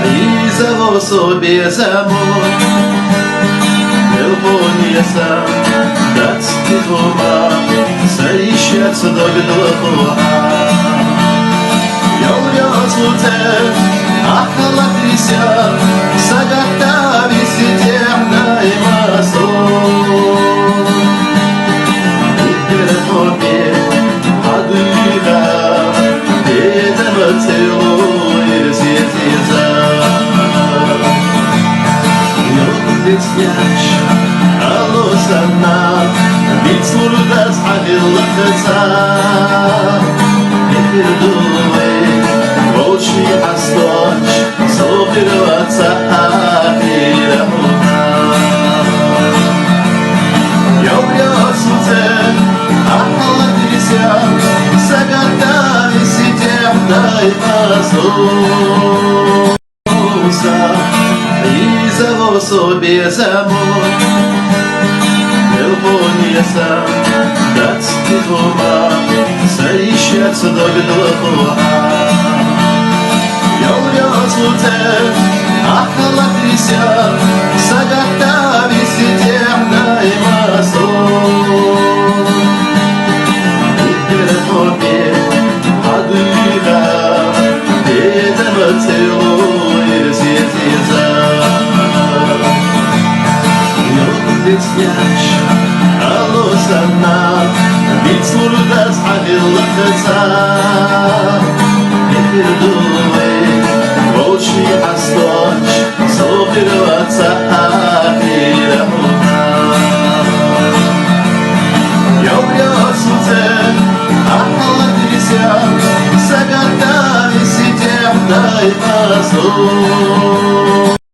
и зову себе замок. Мелконьяса, датский дома, соищется до глухого. Yol ahalatrisa sagata visiterna imaso Ikerahobe aguira edamatelo irzietiza Yolbetsняч алосана битсурдас алилакца Ikerdуе волчий осточ, сохрется ахирахуна. Я врясуце, ахаладися, сагатами сидем дай мазуса, и зову себе замок. Мелконьяса, датский дома, соищется до глухого. Ахалатрися, сагата виситерна имасо Ikerahobe aguira edamatelo irzietiza Yolbetsняч алосана битсурдас алилакца Ikerdуе волчий осточ, сохрется ахирахуна. Я врясуце, ахаладися, сагатами сидем дай мазу.